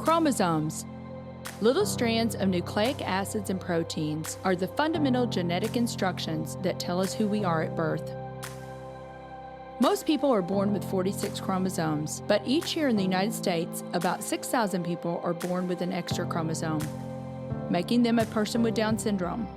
Chromosomes. Little strands of nucleic acids and proteins are the fundamental genetic instructions that tell us who we are at birth. Most people are born with 46 chromosomes, but each year in the United States, about 6,000 people are born with an extra chromosome, making them a person with Down syndrome.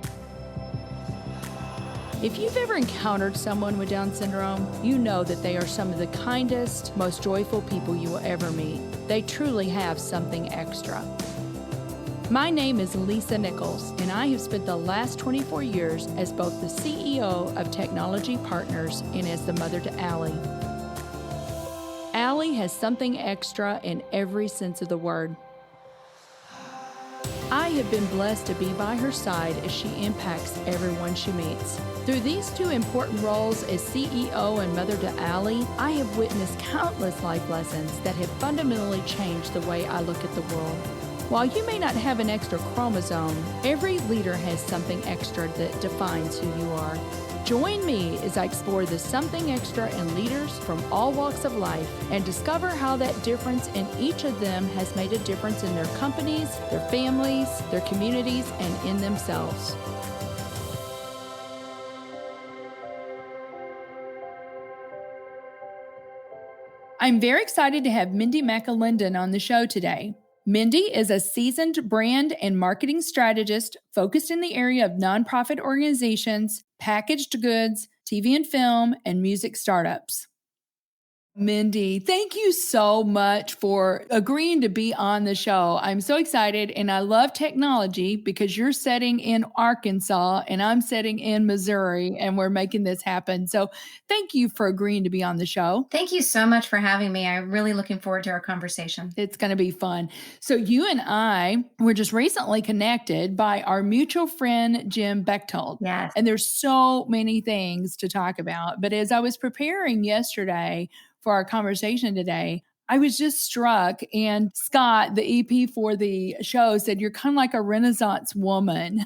If you've ever encountered someone with Down syndrome, you know that they are some of the kindest, most joyful people you will ever meet. They truly have something extra. My name is Lisa Nichols, and I have spent the last 24 years as both the CEO of Technology Partners and as the mother to Allie. Allie has something extra in every sense of the word. I have been blessed to be by her side as she impacts everyone she meets. Through these two important roles as CEO and mother to Allie, I have witnessed countless life lessons that have fundamentally changed the way I look at the world. While you may not have an extra chromosome, every leader has something extra that defines who you are. Join me as I explore the something extra in leaders from all walks of life and discover how that difference in each of them has made a difference in their companies, their families, their communities, and in themselves. I'm very excited to have Mindy McAlindon on the show today. Mindy is a seasoned brand and marketing strategist focused in the area of nonprofit organizations, packaged goods, TV and film, and music startups. Mindy, thank you so much for agreeing to be on the show. I'm so excited, and I love technology because you're sitting in Arkansas and I'm sitting in Missouri, and we're making this happen. So thank you for agreeing to be on the show. Thank you so much for having me. I'm really looking forward to our conversation. It's going to be fun. So you and I were just recently connected by our mutual friend, Jim Bechtold. Yes. And there's so many things to talk about. But as I was preparing yesterday for our conversation today, I was just struck, and Scott, the EP for the show, said you're kind of like a Renaissance woman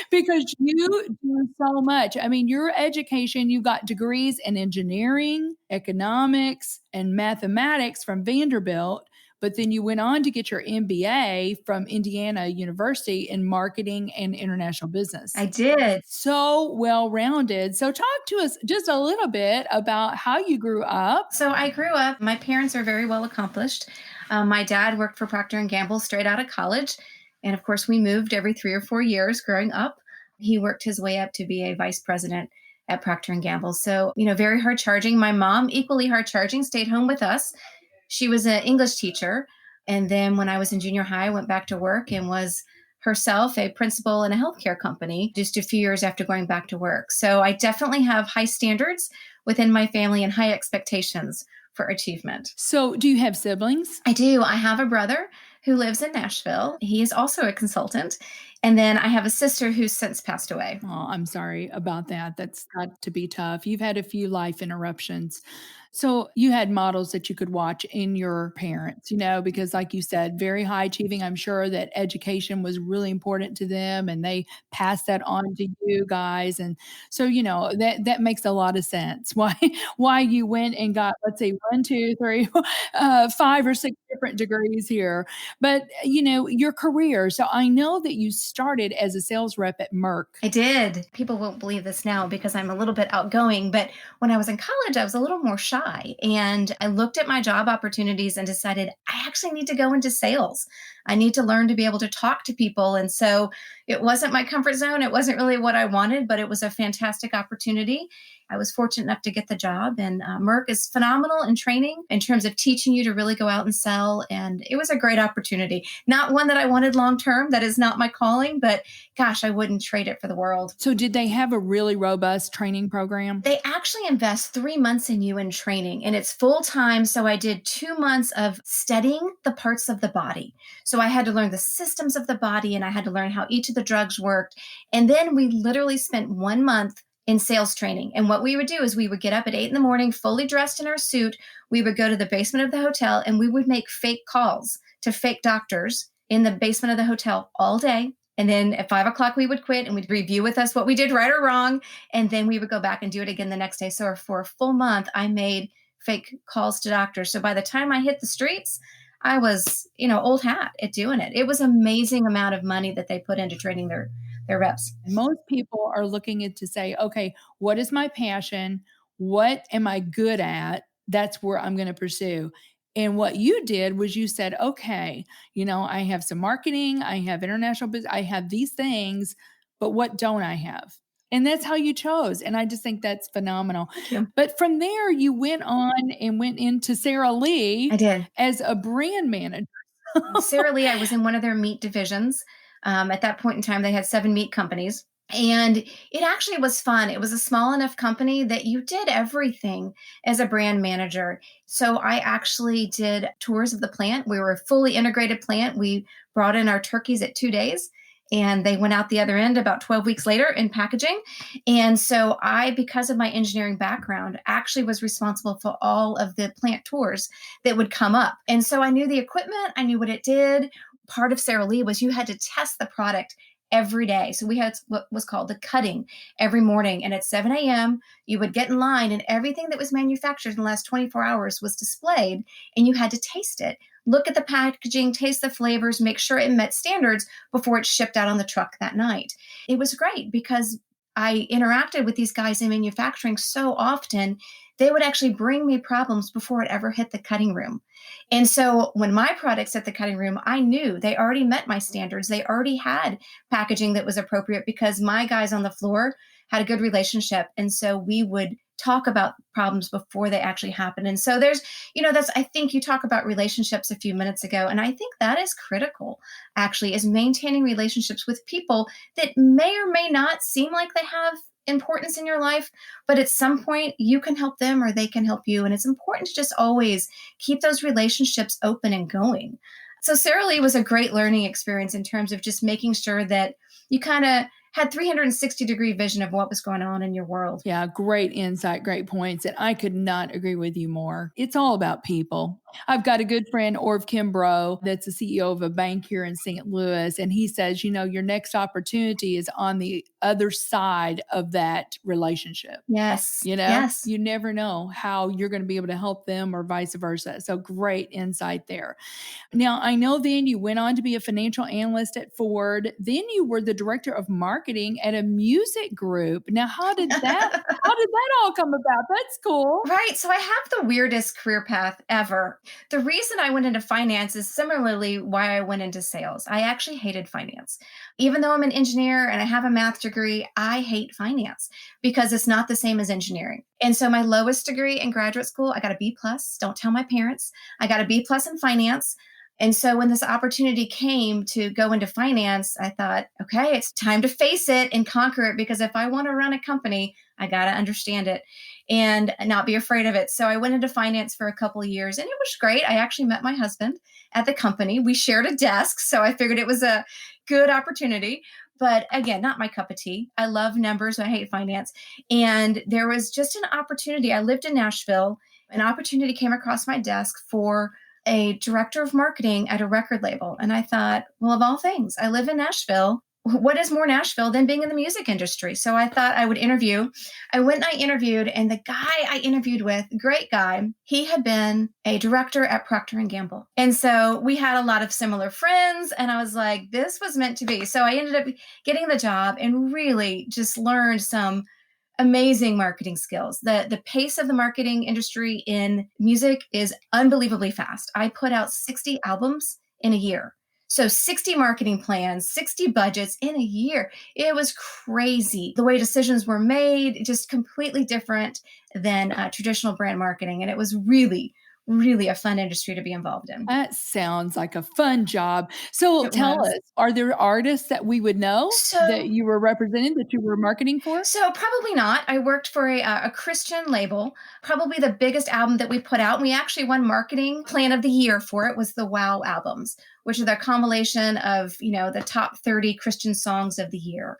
because you do so much. I mean, your education, you got degrees in engineering, economics, and mathematics from Vanderbilt, but then you went on to get your MBA from Indiana University in marketing and international business. I did. So well-rounded. So talk to us just a little bit about how you grew up. So I grew up, my parents are very well accomplished. My dad worked for Procter & Gamble straight out of college. And of course, we moved every 3 or 4 years growing up. He worked his way up to be a vice president at Procter & Gamble. So, very hard charging. My mom, equally hard charging, stayed home with us. She was an English teacher. And then when I was in junior high, I went back to work and was herself a principal in a healthcare company just a few years after going back to work. So I definitely have high standards within my family and high expectations for achievement. So do you have siblings? I do. I have a brother who lives in Nashville. He is also a consultant. And then I have a sister who's since passed away. Oh, I'm sorry about that. That's got to be tough. You've had a few life interruptions. So you had models that you could watch in your parents, because like you said, very high achieving. I'm sure that education was really important to them and they passed that on to you guys. And so, that makes a lot of sense why you went and got, let's say 1, 2, 3, 5 or 6 different degrees here. But, your career. So I know that you started as a sales rep at Merck. I did. People won't believe this now because I'm a little bit outgoing, but when I was in college, I was a little more shy. And I looked at my job opportunities and decided I actually need to go into sales. I need to learn to be able to talk to people. And so it wasn't my comfort zone. It wasn't really what I wanted, but it was a fantastic opportunity. I was fortunate enough to get the job, and Merck is phenomenal in training in terms of teaching you to really go out and sell. And it was a great opportunity. Not one that I wanted long-term. That is not my calling, but gosh, I wouldn't trade it for the world. So did they have a really robust training program? They actually invest 3 months in you in training, and it's full-time. So I did 2 months of studying the parts of the body. So I had to learn the systems of the body, and I had to learn how each of the drugs worked. And then we literally spent 1 month in sales training. And what we would do is we would get up at 8 a.m, fully dressed in our suit. We would go to the basement of the hotel and we would make fake calls to fake doctors in the basement of the hotel all day. And then at 5 o'clock, we would quit and we'd review with us what we did right or wrong. And then we would go back and do it again the next day. So for a full month, I made fake calls to doctors. So by the time I hit the streets, I was, old hat at doing it. It was amazing amount of money that they put into training their reps. Most people are looking at to say, okay, what is my passion? What am I good at? That's where I'm going to pursue. And what you did was you said, okay, I have some marketing, I have international business, I have these things, but what don't I have? And that's how you chose. And I just think that's phenomenal. Thank you. But from there, you went on and went into Sara Lee I did. as a brand manager. Sara Lee, I was in one of their meat divisions. At that point in time, they had 7 meat companies. And it actually was fun. It was a small enough company that you did everything as a brand manager. So I actually did tours of the plant. We were a fully integrated plant. We brought in our turkeys at 2 days and they went out the other end about 12 weeks later in packaging. And so I, because of my engineering background, actually was responsible for all of the plant tours that would come up. And so I knew the equipment, I knew what it did. Part of Sara Lee was you had to test the product every day. So we had what was called the cutting every morning. And at 7 a.m., you would get in line and everything that was manufactured in the last 24 hours was displayed and you had to taste it. Look at the packaging, taste the flavors, make sure it met standards before it shipped out on the truck that night. It was great because I interacted with these guys in manufacturing so often, they would actually bring me problems before it ever hit the cutting room. And so when my products hit the cutting room, I knew they already met my standards. They already had packaging that was appropriate because my guys on the floor had a good relationship. And so we would talk about problems before they actually happen. And so there's, I think you talk about relationships a few minutes ago. And I think that is critical, actually, is maintaining relationships with people that may or may not seem like they have importance in your life, but at some point you can help them or they can help you. And it's important to just always keep those relationships open and going. So Sara Lee was a great learning experience in terms of just making sure that you kind of had 360-degree vision of what was going on in your world. Yeah, great insight, great points. And I could not agree with you more. It's all about people. I've got a good friend, Orv Kimbrough, that's the CEO of a bank here in St. Louis. And he says, your next opportunity is on the other side of that relationship. Yes. Yes. You never know how you're going to be able to help them or vice versa. So great insight there. Now, I know then you went on to be a financial analyst at Ford. Then you were the director of marketing at a music group. Now, how did that all come about? That's cool. Right. So I have the weirdest career path ever. The reason I went into finance is similarly why I went into sales. I actually hated finance. Even though I'm an engineer and I have a math degree, I hate finance because it's not the same as engineering. And so my lowest degree in graduate school, I got a B plus. Don't tell my parents. I got a B plus in finance. And so when this opportunity came to go into finance, I thought, okay, it's time to face it and conquer it, because if I want to run a company, I got to understand it and not be afraid of it. So I went into finance for a couple of years and it was great. I actually met my husband at the company. We shared a desk, so I figured it was a good opportunity. But again, not my cup of tea. I love numbers. I hate finance. And there was just an opportunity. I lived in Nashville. An opportunity came across my desk for a director of marketing at a record label. And I thought, well, of all things, I live in Nashville. What is more Nashville than being in the music industry? So I thought I would interview. I went and I interviewed, and the guy I interviewed with, great guy, he had been a director at Procter & Gamble. And so we had a lot of similar friends, and I was like, this was meant to be. So I ended up getting the job and really just learned some amazing marketing skills. The pace of the marketing industry in music is unbelievably fast. I put out 60 albums in a year. So 60 marketing plans, 60 budgets in a year. It was crazy. The way decisions were made, just completely different than traditional brand marketing. And it was really, really a fun industry to be involved in. That sounds like a fun job. So tell us, are there artists that we would know that you were representing, that you were marketing for? So probably not. I worked for a Christian label. Probably the biggest album that we put out, and we actually won marketing plan of the year for it, was the Wow albums, which are the compilation of, the top 30 Christian songs of the year.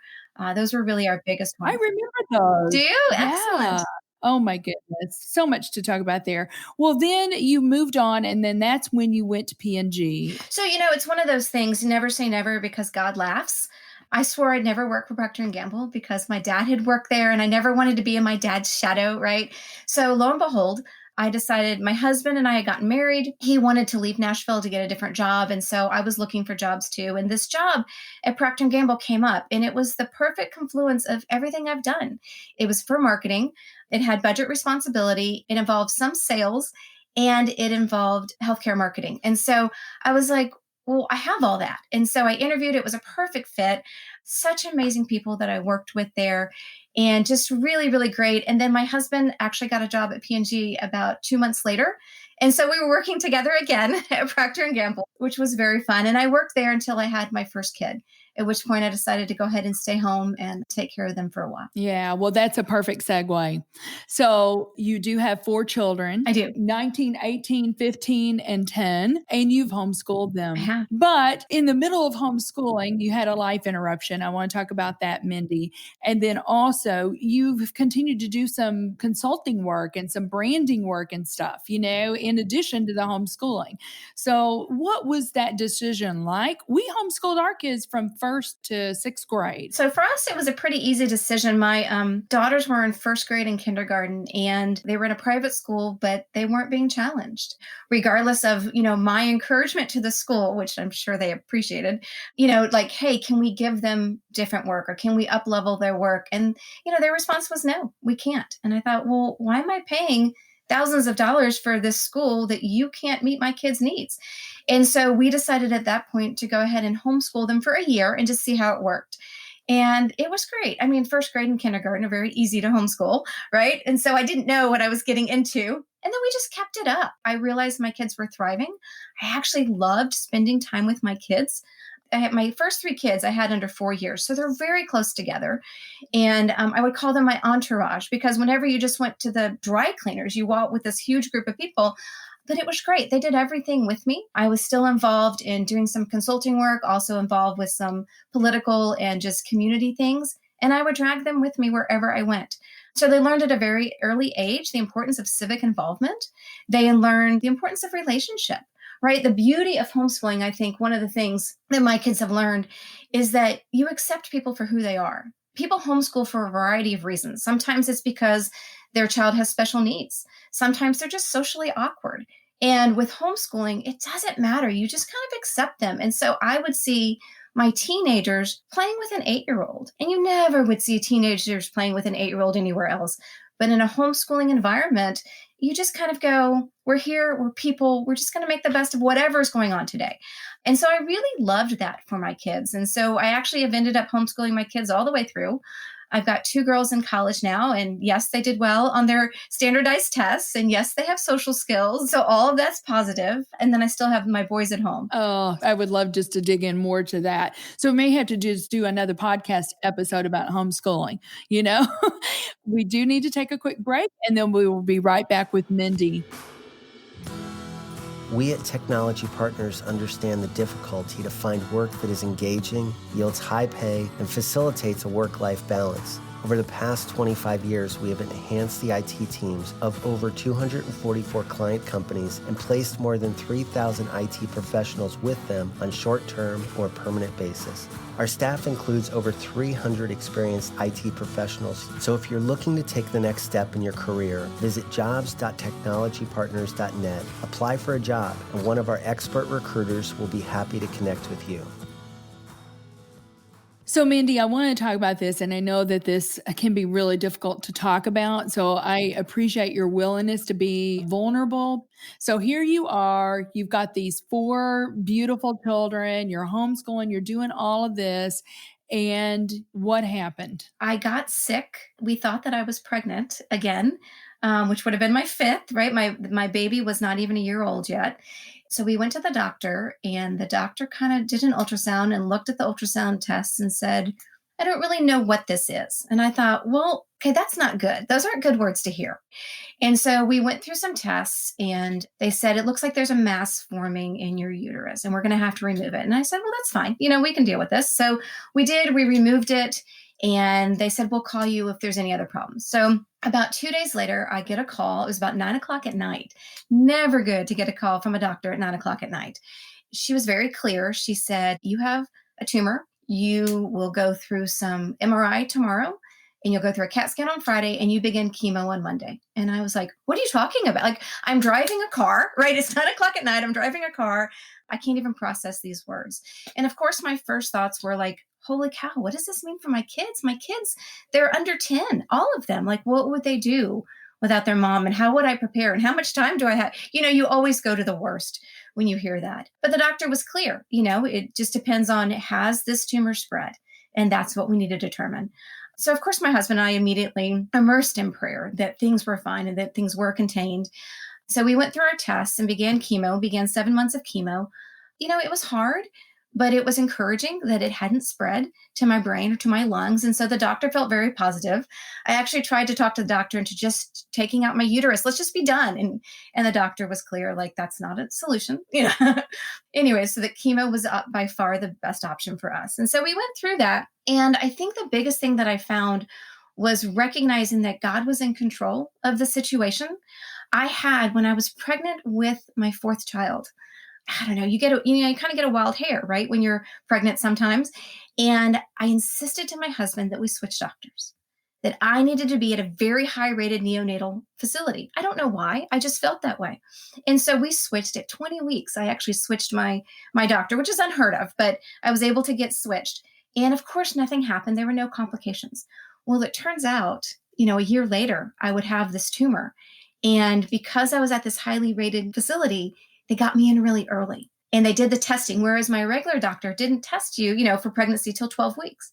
Those were really our biggest ones. I remember those. Do you? Yeah. Excellent. Oh my goodness. So much to talk about there. Well, then you moved on, and then that's when you went to P&G. So, it's one of those things, never say never, because God laughs. I swore I'd never work for Procter & Gamble because my dad had worked there and I never wanted to be in my dad's shadow, right? So lo and behold, I decided my husband and I had gotten married. He wanted to leave Nashville to get a different job. And so I was looking for jobs too. And this job at Procter & Gamble came up, and it was the perfect confluence of everything I've done. It was for marketing. It had budget responsibility. It involved some sales, and it involved healthcare marketing. And so I was like, well, I have all that. And so I interviewed. It was a perfect fit. Such amazing people that I worked with there, and just really, really great. And then my husband actually got a job at P&G about 2 months later. And so we were working together again at Procter & Gamble, which was very fun. And I worked there until I had my first kid, at which point I decided to go ahead and stay home and take care of them for a while. Yeah, well, that's a perfect segue. So you do have 4 children. I do. 19, 18, 15, and 10, and you've homeschooled them. I have. But in the middle of homeschooling, you had a life interruption. I want to talk about that, Mindy. And then also you've continued to do some consulting work and some branding work and stuff, in addition to the homeschooling. So what was that decision like? We homeschooled our kids from 1st to 6th grade. So for us, it was a pretty easy decision. My daughters were in 1st grade and kindergarten, and they were in a private school, but they weren't being challenged, regardless of, my encouragement to the school, which I'm sure they appreciated, like, hey, can we give them different work, or can we up level their work? And, their response was no, we can't. And I thought, well, why am I paying thousands of dollars for this school that you can't meet my kids' needs? And so we decided at that point to go ahead and homeschool them for a year and just see how it worked. And it was great. I mean, 1st grade and kindergarten are very easy to homeschool, right? And so I didn't know what I was getting into. And then we just kept it up. I realized my kids were thriving. I actually loved spending time with my kids. I had my first 3 kids I had under 4 years. So they're very close together. And I would call them my entourage, because whenever you just went to the dry cleaners, you walked with this huge group of people. But it was great. They did everything with me. I was still involved in doing some consulting work, also involved with some political and just community things. And I would drag them with me wherever I went. So they learned at a very early age the importance of civic involvement. They learned the importance of relationship, right? The beauty of homeschooling, I think one of the things that my kids have learned is that you accept people for who they are. People homeschool for a variety of reasons. Sometimes it's because their child has special needs. Sometimes they're just socially awkward. And with homeschooling, it doesn't matter. You just kind of accept them. And so I would see my teenagers playing with an 8-year-old, and you never would see teenagers playing with an 8-year-old anywhere else. But in a homeschooling environment, you just kind of go, we're here, we're people, we're just going to make the best of whatever's going on today. And so I really loved that for my kids. And so I actually have ended up homeschooling my kids all the way through. I've got 2 girls in college now, and yes, they did well on their standardized tests, and yes, they have social skills. So all of that's positive. And then I still have my boys at home. Oh, I would love just to dig in more to that. So we may have to just do another podcast episode about homeschooling. We do need to take a quick break, and then we will be right back with Mindy. We at Technology Partners understand the difficulty to find work that is engaging, yields high pay, and facilitates a work-life balance. Over the past 25 years, we have enhanced the IT teams of over 244 client companies and placed more than 3,000 IT professionals with them on short-term or permanent basis. Our staff includes over 300 experienced IT professionals, so if you're looking to take the next step in your career, visit jobs.technologypartners.net, apply for a job, and one of our expert recruiters will be happy to connect with you. So, Mindy, I want to talk about this, and I know that this can be really difficult to talk about. So I appreciate your willingness to be vulnerable. So here you are, you've got these 4 beautiful children, you're homeschooling, you're doing all of this. And what happened? I got sick. We thought that I was pregnant again, which would have been my 5th, right? My baby was not even a year old yet. So we went to the doctor, and the doctor kind of did an ultrasound and looked at the ultrasound tests and said, I don't really know what this is. And I thought, well, okay, that's not good. Those aren't good words to hear. And so we went through some tests, and they said, it looks like there's a mass forming in your uterus, and we're going to have to remove it. And I said, well, that's fine. We can deal with this. So we did. We removed it. And they said, we'll call you if there's any other problems. So about 2 days later, I get a call. It was about 9:00 at night. Never good to get a call from a doctor at 9:00 at night. She was very clear. She said, you have a tumor. You will go through some MRI tomorrow, and you'll go through a CAT scan on Friday and you begin chemo on Monday. And I was like, what are you talking about? Like, I'm driving a car, right? It's 9:00 at night. I'm driving a car. I can't even process these words. And of course, my first thoughts were like, holy cow, what does this mean for my kids? My kids, they're under 10, all of them. Like, what would they do without their mom? And how would I prepare? And how much time do I have? You always go to the worst when you hear that. But the doctor was clear, it just depends on, has this tumor spread? And that's what we need to determine. So of course, my husband and I immediately immersed in prayer that things were fine and that things were contained. So we went through our tests and began 7 months of chemo. It was hard, but it was encouraging that it hadn't spread to my brain or to my lungs. And so the doctor felt very positive. I actually tried to talk to the doctor into just taking out my uterus. Let's just be done. And the doctor was clear, like, that's not a solution. Anyway, so the chemo was by far the best option for us. And so we went through that. And I think the biggest thing that I found was recognizing that God was in control of the situation. When I was pregnant with my fourth child, I don't know, you kind of get a wild hair, right? When you're pregnant sometimes. And I insisted to my husband that we switch doctors, that I needed to be at a very high rated neonatal facility. I don't know why. I just felt that way. And so we switched at 20 weeks. I actually switched my doctor, which is unheard of, but I was able to get switched. And of course, nothing happened. There were no complications. Well, it turns out, a year later, I would have this tumor. And because I was at this highly rated facility, they got me in really early and they did the testing, whereas my regular doctor didn't test you, for pregnancy till 12 weeks.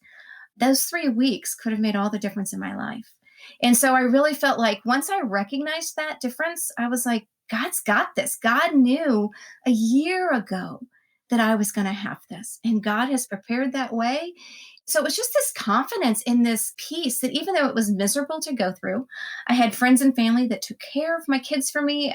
Those 3 weeks could have made all the difference in my life. And so I really felt like once I recognized that difference, I was like, God's got this. God knew a year ago that I was going to have this, and God has prepared that way. So it was just this confidence in this peace that even though it was miserable to go through, I had friends and family that took care of my kids for me.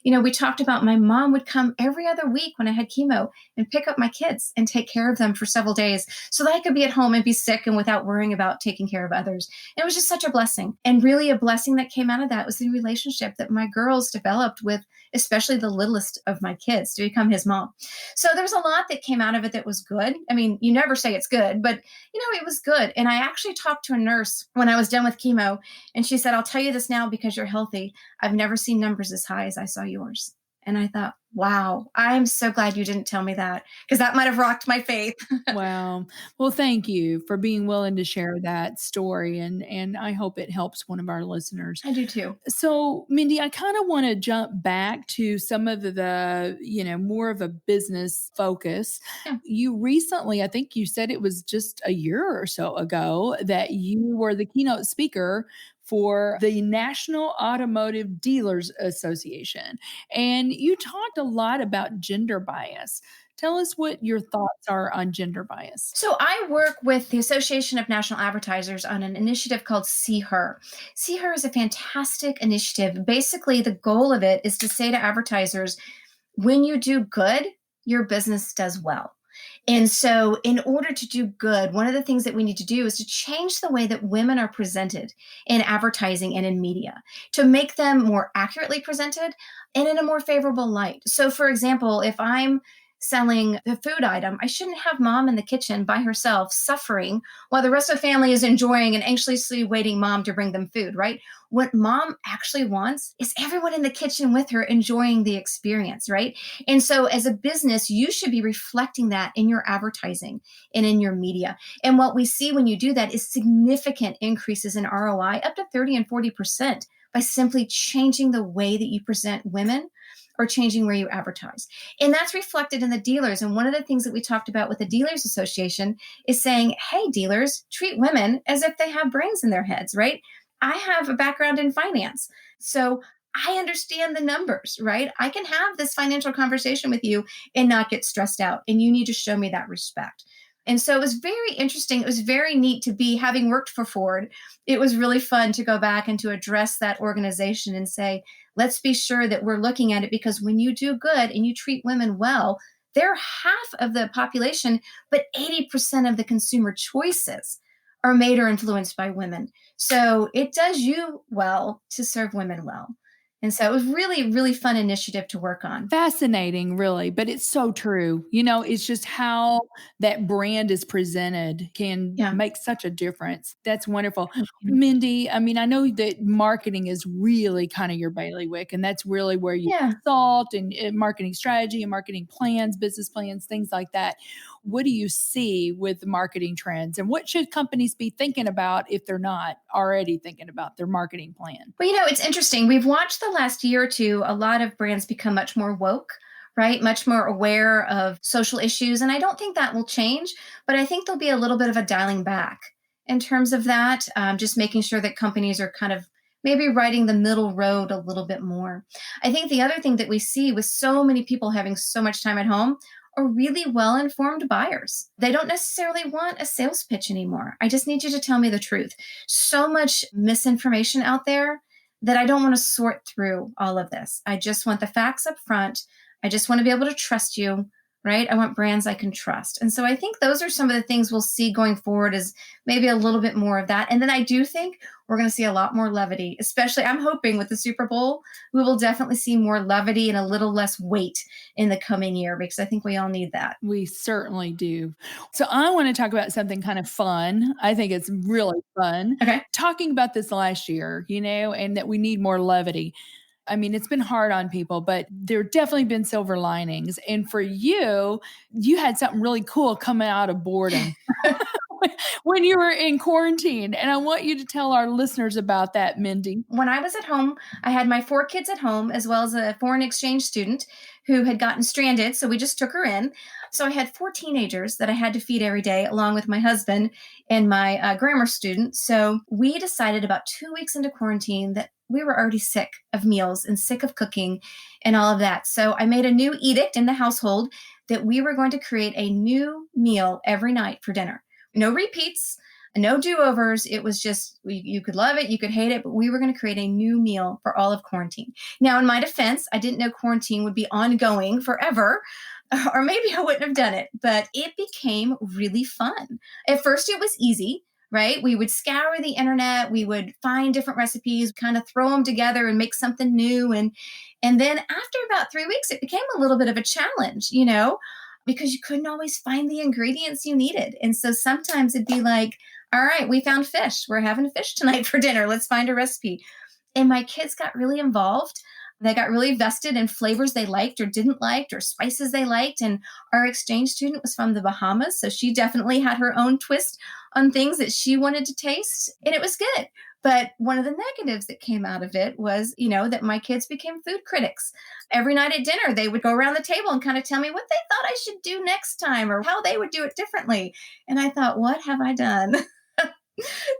We talked about my mom would come every other week when I had chemo and pick up my kids and take care of them for several days so that I could be at home and be sick and without worrying about taking care of others. And it was just such a blessing. And really a blessing that came out of that was the relationship that my girls developed with especially the littlest of my kids to become his mom. So there was a lot that came out of it that was good. I mean, you never say it's good, but it was good. And I actually talked to a nurse when I was done with chemo, and she said, I'll tell you this now because you're healthy. I've never seen numbers as high as I saw yours. And I thought, wow, I'm so glad you didn't tell me that, because that might have rocked my faith. Wow. Well, thank you for being willing to share that story. And I hope it helps one of our listeners. I do too. So, Mindy, I kind of want to jump back to some of the more of a business focus. Yeah. You recently, I think you said it was just a year or so ago, that you were the keynote speaker for the National Automotive Dealers Association. And you talked a lot about gender bias. Tell us what your thoughts are on gender bias. So I work with the Association of National Advertisers on an initiative called See Her. See Her is a fantastic initiative. Basically, the goal of it is to say to advertisers, when you do good, your business does well. And so in order to do good, one of the things that we need to do is to change the way that women are presented in advertising and in media, to make them more accurately presented and in a more favorable light. So for example, if I'm selling the food item, I shouldn't have mom in the kitchen by herself suffering while the rest of the family is enjoying and anxiously waiting mom to bring them food, right? What mom actually wants is everyone in the kitchen with her enjoying the experience, right? And so as a business, you should be reflecting that in your advertising and in your media. And what we see when you do that is significant increases in ROI, up to 30 and 40%, by simply changing the way that you present women or changing where you advertise. And that's reflected in the dealers. And one of the things that we talked about with the Dealers Association is saying, hey, dealers, treat women as if they have brains in their heads, right? I have a background in finance, so I understand the numbers, right? I can have this financial conversation with you and not get stressed out. And you need to show me that respect. And so it was very interesting. It was very neat to be, having worked for Ford, it was really fun to go back and to address that organization and say, let's be sure that we're looking at it, because when you do good and you treat women well, they're half of the population, but 80% of the consumer choices are made or influenced by women. So it does you well to serve women well. And so it was really, really fun initiative to work on. Fascinating, really, but it's so true. It's just how that brand is presented can Yeah. make such a difference. That's wonderful. Thank you. Mindy, I mean, I know that marketing is really kind of your bailiwick, and that's really where you Yeah. consult and marketing strategy and marketing plans, business plans, things like that. What do you see with marketing trends, and what should companies be thinking about if they're not already thinking about their marketing plan? Well, it's interesting. We've watched the last year or two, a lot of brands become much more woke, right? Much more aware of social issues. And I don't think that will change, but I think there'll be a little bit of a dialing back in terms of that, just making sure that companies are kind of maybe riding the middle road a little bit more. I think the other thing that we see with so many people having so much time at home are really well-informed buyers. They don't necessarily want a sales pitch anymore. I just need you to tell me the truth. So much misinformation out there that I don't want to sort through all of this. I just want the facts up front. I just want to be able to trust you, right? I want brands I can trust. And so I think those are some of the things we'll see going forward, is maybe a little bit more of that. And then I do think we're going to see a lot more levity, especially I'm hoping with the Super Bowl, we will definitely see more levity and a little less weight in the coming year, because I think we all need that. We certainly do. So I want to talk about something kind of fun. I think it's really fun. Okay. Talking about this last year, and that we need more levity. I mean, it's been hard on people, but there definitely been silver linings. And for you had something really cool coming out of boredom when you were in quarantine. And I want you to tell our listeners about that, Mindy. When I was at home, I had my 4 kids at home, as well as a foreign exchange student who had gotten stranded. So we just took her in. So I had 4 teenagers that I had to feed every day, along with my husband and my grammar student. So we decided about 2 weeks into quarantine that we were already sick of meals and sick of cooking and all of that. So I made a new edict in the household that we were going to create a new meal every night for dinner. No repeats, no do-overs. It was just, you could love it, you could hate it, but we were going to create a new meal for all of quarantine. Now, in my defense, I didn't know quarantine would be ongoing forever, or maybe I wouldn't have done it, but it became really fun. At first, it was easy, right? We would scour the internet, we would find different recipes, kind of throw them together and make something new. And then after about 3 weeks, it became a little bit of a challenge, because you couldn't always find the ingredients you needed. And so sometimes it'd be like, all right, we found fish. We're having fish tonight for dinner. Let's find a recipe. And my kids got really involved. They got really vested in flavors they liked or didn't like, or spices they liked. And our exchange student was from the Bahamas, so she definitely had her own twist on things that she wanted to taste. And it was good. But one of the negatives that came out of it was, that my kids became food critics. Every night at dinner, they would go around the table and kind of tell me what they thought I should do next time, or how they would do it differently. And I thought, what have I done?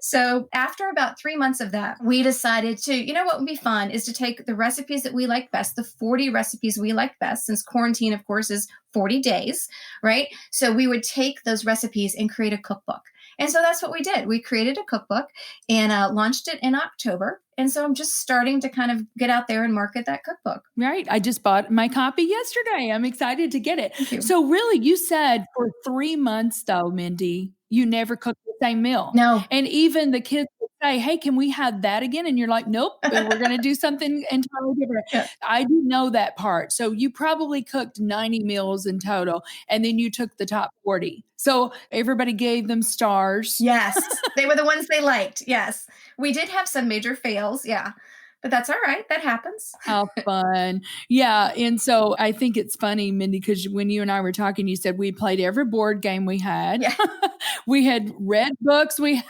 So after about 3 months of that, we decided to, what would be fun is to take the recipes that we liked best, the 40 recipes we liked best, since quarantine, of course, is 40 days, right? So we would take those recipes and create a cookbook. And so that's what we did. We created a cookbook and launched it in October. And so I'm just starting to kind of get out there and market that cookbook. Right. I just bought my copy yesterday. I'm excited to get it. Thank you. So really, you said for 3 months, though, Mindy, you never cooked the same meal. No. And even the kids would say, hey, can we have that again? And you're like, nope, we're going to do something entirely different. Yeah. I do know that part. So you probably cooked 90 meals in total, and then you took the top 40. So everybody gave them stars. Yes. They were the ones they liked. Yes. We did have some major fails. Yeah. But that's all right. That happens. How fun. Yeah. And so I think it's funny, Mindy, because when you and I were talking, you said we played every board game we had. Yeah. We had read books. We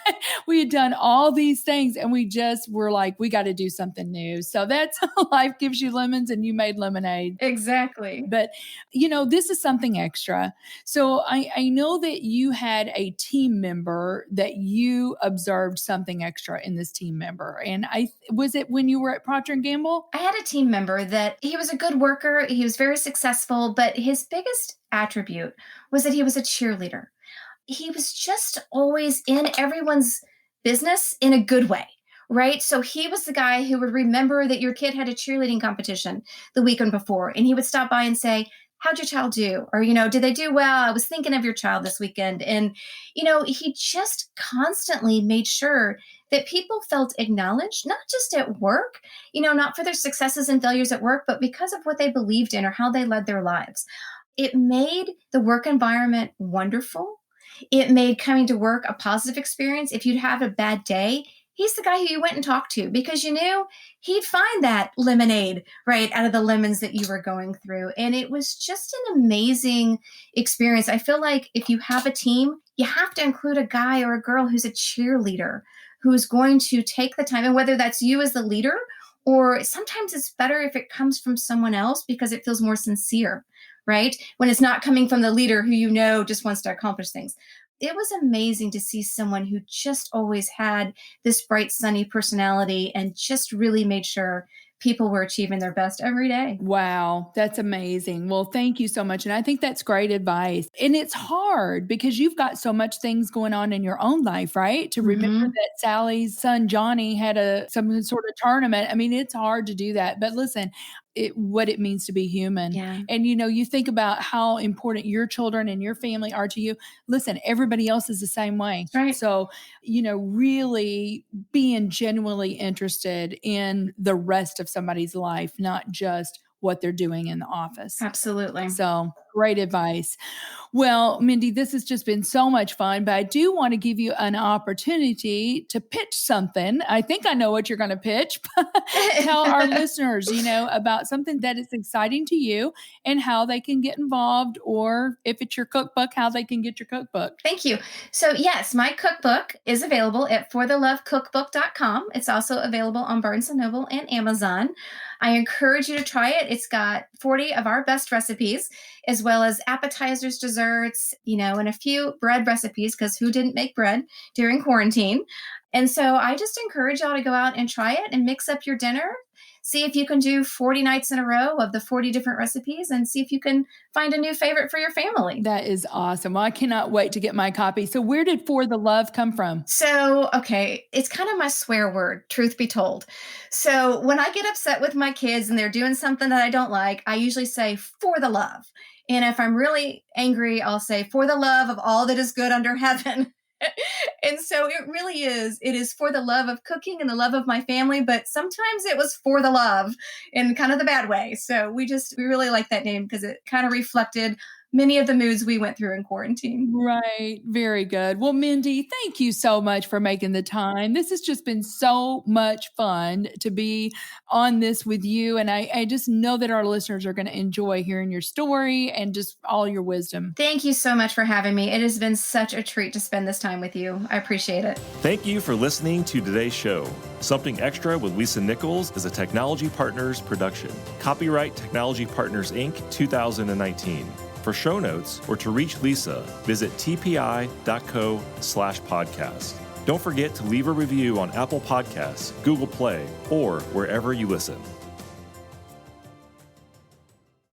had done all these things, and we just were like, we got to do something new. So that's life gives you lemons, and you made lemonade. Exactly. But, this is something extra. So I know that you had a team member that you observed something extra in this team member. And was it when you were at Procter & Gamble? I had a team member that he was a good worker. He was very successful, but his biggest attribute was that he was a cheerleader. He was just always in everyone's business in a good way, right? So he was the guy who would remember that your kid had a cheerleading competition the weekend before, and he would stop by and say, how'd your child do? Or, did they do well? I was thinking of your child this weekend. And, he just constantly made sure that people felt acknowledged, not just at work, not for their successes and failures at work, but because of what they believed in or how they led their lives. It made the work environment wonderful. It made coming to work a positive experience. If you'd have a bad day, he's the guy who you went and talked to because you knew he'd find that lemonade right out of the lemons that you were going through. And it was just an amazing experience. I feel like if you have a team, you have to include a guy or a girl who's a cheerleader, who's going to take the time, and whether that's you as the leader, or sometimes it's better if it comes from someone else because it feels more sincere, right? When it's not coming from the leader who just wants to accomplish things. It was amazing to see someone who just always had this bright, sunny personality and just really made sure people were achieving their best every day. Wow, that's amazing. Well, thank you so much. And I think that's great advice. And it's hard because you've got so much things going on in your own life, right? To remember that Sally's son, Johnny, had some sort of tournament. I mean, it's hard to do that. But listen, what it means to be human. Yeah. And, you think about how important your children and your family are to you. Listen, everybody else is the same way. Right. So, really being genuinely interested in the rest of somebody's life, not just what they're doing in the office. Absolutely. So great advice. Well, Mindy, this has just been so much fun, but I do want to give you an opportunity to pitch something. I think I know what you're going to pitch. Tell our listeners, about something that is exciting to you and how they can get involved, or if it's your cookbook, how they can get your cookbook. Thank you. So yes, my cookbook is available at forthelovecookbook.com. It's also available on Barnes & Noble and Amazon. I encourage you to try it. It's got 40 of our best recipes, as well as appetizers, desserts, and a few bread recipes, because who didn't make bread during quarantine? And so I just encourage y'all to go out and try it and mix up your dinner. See if you can do 40 nights in a row of the 40 different recipes and see if you can find a new favorite for your family. That is awesome. Well, I cannot wait to get my copy. So where did For the Love come from? So, okay, it's kind of my swear word, truth be told. So when I get upset with my kids and they're doing something that I don't like, I usually say for the love. And if I'm really angry, I'll say for the love of all that is good under heaven. And so it really is. It is for the love of cooking and the love of my family, but sometimes it was for the love in kind of the bad way. So we really like that name because it kind of reflected many of the moods we went through in quarantine. Right. Very good. Well, Mindy, thank you so much for making the time. This has just been so much fun to be on this with you. And I just know that our listeners are going to enjoy hearing your story and just all your wisdom. Thank you so much for having me. It has been such a treat to spend this time with you. I appreciate it. Thank you for listening to today's show. Something Extra with Lisa Nichols is a Technology Partners production. Copyright Technology Partners, Inc., 2019. For show notes or to reach Lisa, visit tpi.co/podcast. Don't forget to leave a review on Apple Podcasts, Google Play, or wherever you listen.